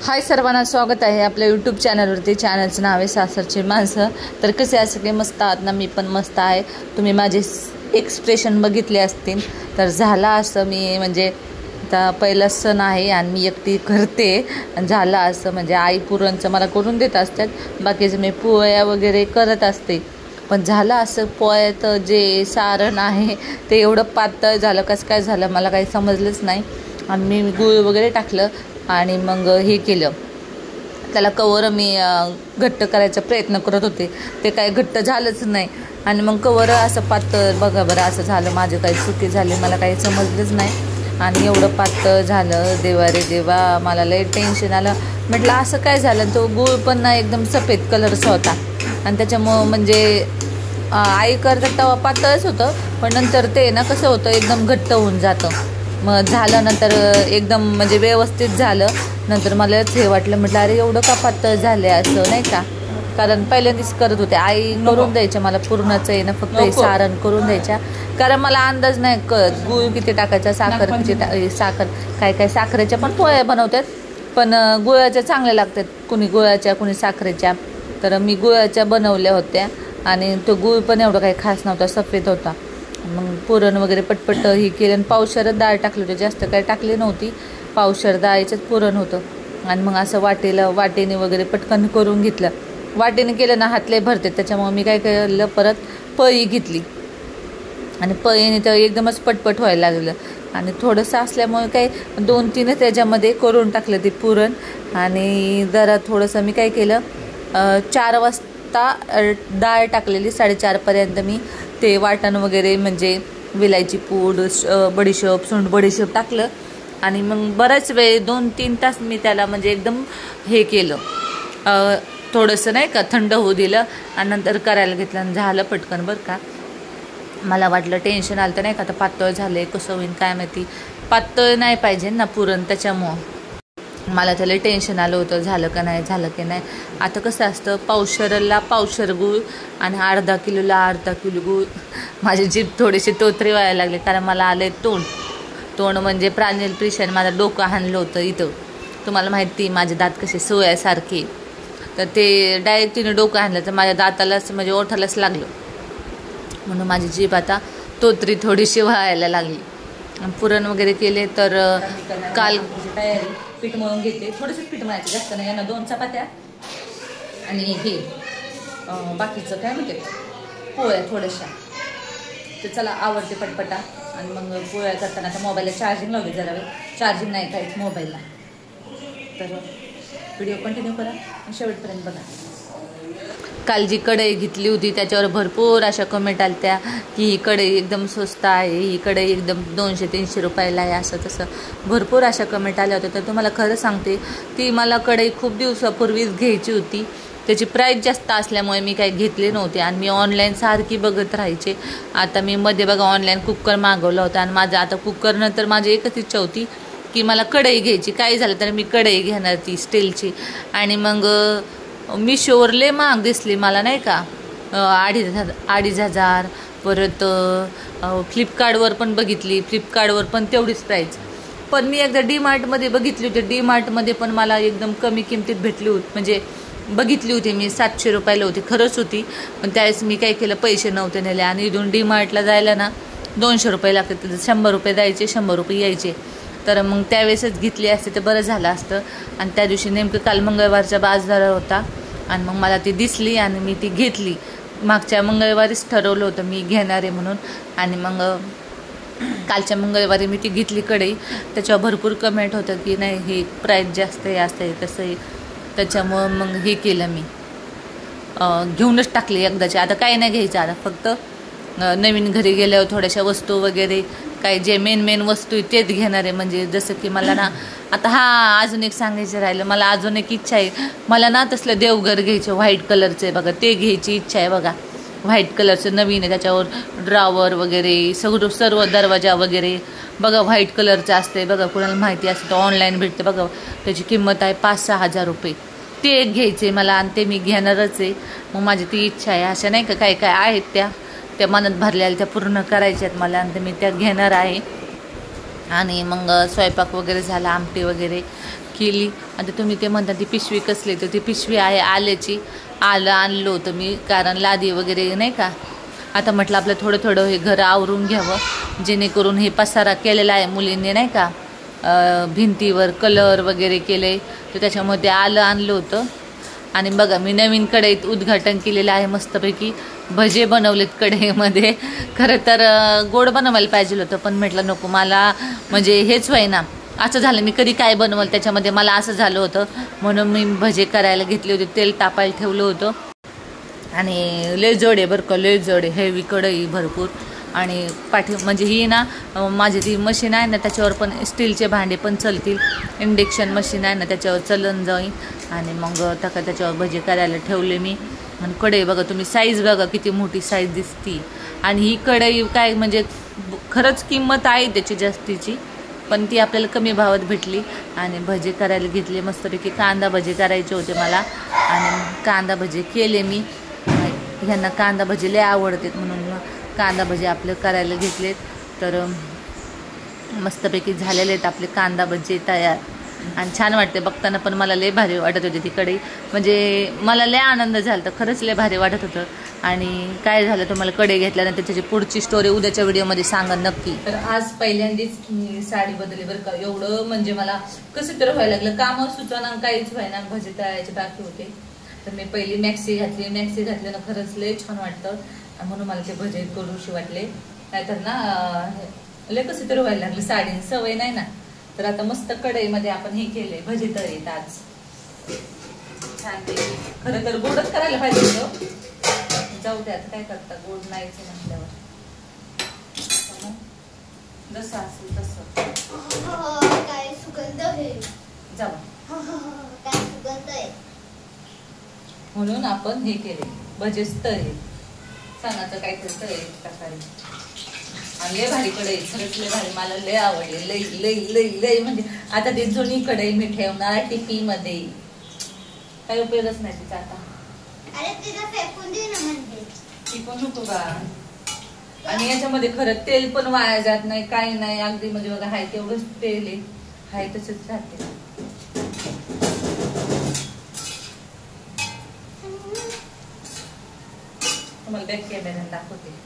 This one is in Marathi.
हाय सर्वांना स्वागत आहे आपल्या यूट्यूब चॅनलवरती. चॅनलचं नाव आहे सासरची माणसं. तर कसे असं काही मस्त आहात ना? मी पण मस्त आहे. तुम्ही माझे एक्सप्रेशन बघितले असतील. तर झाला असं मी म्हणजे आता पहिला सण आहे आणि मी एकटी करते. झालं असं म्हणजे आई पुरणचं मला करून देत असतात, बाकीचं मी पोळ्या वगैरे करत असते. पण झालं असं पोळ्यात जे सारण आहे ते एवढं पातळ झालं. कसं काय झालं मला काही समजलंच नाही. आणि मी गूळ वगैरे टाकलं आणि मग हे केलं, त्याला कवर मी घट्ट करायचा प्रयत्न करत होते. ते काय घट्ट झालंच नाही आणि मग कवर असं पातळ बघा बरं असं झालं. माझे काही चुकी झाले, मला काही समजलंच नाही आणि एवढं पातळ झालं. देवा रे देवा, मला लय टेन्शन आलं. म्हटलं असं काय झालं. तो गूळ पण ना एकदम सफेद कलरचा होता आणि त्याच्यामुळं म्हणजे आई करतात तेव्हा पातळच होतं, पण नंतर ते ना कसं होतं एकदम घट्ट होऊन जातं. मग झालं नंतर एकदम म्हणजे व्यवस्थित झालं. नंतर मलाच हे वाटलं, म्हटलं अरे एवढं का पातळ झालं असं नाही का. कारण पहिल्यांदाच करत होते, आई करून द्यायच्या मला पूर्णचं आहे ना, फक्त हे सारण करून द्यायच्या. कारण मला अंदाज नाही कळत गूळ किती टाकायचा, साखर किती साखर काय काय साखरेच्या पण पोळ्या बनवतात, पण गुळाच्या चांगल्या लागतात. कुणी गुळाच्या कुणी साखरेच्या. तर मी गुळाच्या बनवल्या होत्या आणि तो गूळ पण एवढं काही खास नव्हता, सफेद होता. मग पुरण वगैरे पटपट ही केलं आणि पावशरच डाळ टाकली होती, जास्त काही टाकली नव्हती. पावशर डाळीचंच पुरण होतं. आणि मग असं वाटेने वगैरे पटकन करून घेतलं. वाटेने केलं ना हातले भरते, त्याच्यामुळे मी काय केलं परत पळी घेतली आणि पळीने तर एकदमच पटपट व्हायला लागलं. आणि थोडंसं असल्यामुळे काय 2-3 त्याच्यामध्ये करून टाकलं ते पुरण. आणि जरा थोडंसं मी काय केलं, 4 वाजता डाळ टाकलेली, 4:30पर्यंत मी ते वाटण वगैरे म्हणजे विलायची पूड, बडीशोप, सुंठ बडीशोप टाकलं. आणि मग बराच वेळ 2-3 तास मी त्याला म्हणजे एकदम हे केलं, थोडंसं नाही का थंड होऊ दिलं आणि नंतर करायला घेतलं आणि झालं पटकन बरं का. मला वाटलं टेन्शन आलं तर नाही का, आता पातळ झालं कसं होईल काय माहिती. पातळ नाही पाहिजे ना पुरण, त्याच्यामुळं मला त्याला टेन्शन आलं होतं झालं का नाही झालं की नाही. आता कसं असतं, पावशरला पावशर गूळ आणि अर्धा किलो गूळ. माझी जीभ थोडीशी तोतरी व्हायला लागली, कारण मला आलं तोंड म्हणजे प्रांजल प्रिशाने माझं डोकं हाणलं होतं इथं. तुम्हाला माहिती माझे दात कसे सोयासारखे, तर ते डायरेक्ट तिने डोकं हाणलं तर माझ्या दातालाच म्हणजे ओठालाच लागलं. म्हणून माझी जीभ आता तोतरी थोडीशी व्हायला लागली. पुरण वगैरे केले. तर काल तयारी पीठ मळून घेते, थोडंसं पीठ मळायचं, जास्त नाही. यांना 2 चपात्या आणि हे बाकीचं काय म्हणते पोळ्या थोड्याशा. तर चला आवडते पटपटा. आणि मग पोळ्या करताना आता मोबाईलला चार्जिंग लावली, जरा वेळ चार्जिंग नाही काहीच मोबाईलला. तर व्हिडिओ कंटिन्यू करा आणि शेवटपर्यंत बघा. काल जी कढई घेतली होती त्याच्यावर भरपूर अशा कमेंट आल्या की ही कढई एकदम स्वस्त आहे, ही कढई एकदम 200-300 रुपयाला आहे, असं तसं भरपूर अशा कमेंट आल्या होत्या. तर तुम्हाला खरं सांगते, ती मला कढई खूप दिवसापूर्वीच घ्यायची होती. त्याची प्राईस जास्त असल्यामुळे मी काही घेतले नव्हते आणि मी ऑनलाईन सारखी बघत राहायचे. आता मी मध्ये बघा ऑनलाईन कुकर मागवला होता आणि माझं आता कुकरनंतर माझी एकच इच्छा होती की मला कढई घ्यायची. काही झालं तर मी कढई घेणार ती स्टीलची. आणि मग मिशोवर लय महाग दिसली मला नाही का, 2,500. परत फ्लिपकार्टवर पण बघितली, फ्लिपकार्टवर पण तेवढीच प्राईस. पण मी एकदा डीमार्टमध्ये बघितली होती, डीमार्टमध्ये पण मला एकदम कमी किमतीत भेटली होती. म्हणजे बघितली होती मी 700 रुपयाला होती, खरंच होती. पण त्यावेळेस मी काय केलं, पैसे नव्हते नेले आणि इथून डीमार्टला जायला ना 200 रुपये लागतात, 100 रुपये द्यायचे, 100 रुपये यायचे. तर मग त्यावेळेसच घेतली असते तर बरं झालं असतं. आणि त्या दिवशी नेमकं काल मंगळवारचा बाजार होता आणि मग मला ती दिसली आणि मी ती घेतली. मागच्या मंगळवारीच ठरवलं होतं मी घेणार आहे म्हणून. आणि मग कालच्या मंगळवारी मी ती घेतली कढई. त्याच्यावर भरपूर कमेंट होतं की नाही ही प्राईस जास्त आहे, असं आहे तसं आहे. त्याच्यामुळं मग हे केलं मी, घेऊनच टाकली एकदाची. आता काही नाही घ्यायचं, आता फक्त नवीन घरी गेल्यावर थोड्याशा वस्तू वगैरे काही जे मेन वस्तू आहे तेच घेणार आहे. म्हणजे जसं की मला ना आता अजून एक सांगायचं राहिलं, मला अजून एक इच्छा आहे. मला ना तसलं देवघर घ्यायचं, व्हाईट कलरचं आहे बघा, ते घ्यायची इच्छा आहे बघा. व्हाईट कलरचं नवीन आहे, त्याच्यावर ड्रॉवर वगैरे सर्व दरवाजा वगैरे बघा व्हाईट कलरचं असते बघा. कुणाला माहिती असतं तर ऑनलाईन भेटते बघा. त्याची किंमत आहे 5-6 हजार रुपये. ते एक घ्यायचं आहे मला आणि ते मी घेणारच आहे. मग माझी ती इच्छा आहे. अशा नाही का काय काय आहेत त्या मनात भरलेल्या, त्या पूर्ण करायच्या आहेत मला आणि ते मी त्या घेणार आहे. आणि मग स्वयंपाक वगैरे झाला, आमटी वगैरे केली. आता तुम्ही ते म्हणता ती पिशवी कसली, तर ती पिशवी आहे आल्याची. आलं आणलं होतं मी, कारण लादी वगैरे नाही का. आता म्हटलं आपलं थोडं थोडं हे घर आवरून घ्यावं, जेणेकरून हे पसारा केलेला आहे मुलींनी नाही का, भिंतीवर कलर वगैरे केले, तर त्याच्यामध्ये आलं आणलं होतं. आणि बघा मी नवीन कढईत उद्घाटन केलेलं आहे मस्तपैकी. भजे बनवलेत कढईमध्ये. खरं तर गोड बनवायला पाहिजे होतं, पण म्हटलं नको, मला म्हणजे हेच व्हायना. असं झालं मी कधी काय बनवलं त्याच्यामध्ये मला असं झालं होतं, म्हणून मी भजे करायला घेतले होते. तेल तापायला ठेवलं होतं. आणि लय जड आहे बरं का, लय जड आहे, हेवी कढई भरपूर. आणि म्हणजे ही ना माझी ती मशीन आहे ना, त्याच्यावर पण स्टीलचे भांडे पण चलतील. इंडक्शन मशीन आहे ना, त्याच्यावर चलन जाईल. आणि मग त्याच्यावर भजे करायला ठेवले मी. आणि कढई बघा तुम्ही, साईज बघा किती मोठी साईज दिसती. आणि ही कढई काय म्हणजे खरंच किंमत आहे त्याची जास्तीची, पण ती आपल्याला कमी भावात भेटली. आणि भजे करायला घेतले मस्तपैकी. कांदा भजे करायचे होते मला, आणि कांदा भजे केले मी. ह्यांना कांदा भजे लय आवडतात, म्हणून कांदा भजे आपले करायला घेतलेत. तर मस्तपैकी झालेले आहेत आपले कांदा भजे तयार. आणि छान वाटते बघताना, पण मला लय भारी वाटत होती ती कढई. म्हणजे मला लय आनंद झाला, तर खरंच लय भारी वाटत होतं. आणि काय झालं तुम्हाला कढई घेतल्यानंतर त्याची पुढची स्टोरी उद्याच्या व्हिडिओमध्ये सांगा नक्की. तर आज पहिल्यांदाच मी साडी बदलली बरं का. एवढं म्हणजे मला कसं तर व्हायला लागलं, कामं सुचना काहीच व्हायना, भजे तळायचे बाकी होते. तर मी पहिली मॅक्सी घातली. मॅक्सी घातल्यानं खरंच लय छान वाटतं, म्हणून मला ते भजे करूशी वाटले. नाहीतर ना लय कसं तर व्हायला लागलं, साडी सवय नाही ना. तर आता मस्त कढईमध्ये आपण हे केले भजे तळीत आज छान. खरं तर गोडच करायला पाहिजे होतं, जाऊ दे आता काय करता, गोड नाहीच म्हटल्यावर जसं असेल तसं. काय सुगंध आहे, जाऊ काय सुगंध आहे. म्हणून आपण हे केले भजेच तळे, सणाचं काहीतरी तळे टाकायला. आणि लय भारी कढई, खरंच लय भारी, मला लय आवडली. लय लय लय लय म्हणजे आता ती जुनी कढई मी ठेवणार टिपी मध्ये, काही उपयोगच नाही तिचा आता. अरे तिला फेकून दे ना, म्हणजे टिकून नको का. आणि याच्यामध्ये खरं तेल पण वाया जात नाही, काही नाही. अगदी म्हणजे बघा हाय तेवढंच तेल आहे, हाय तसंच राहते. तुम्हाला बॅक कॅमेरा दाखवते.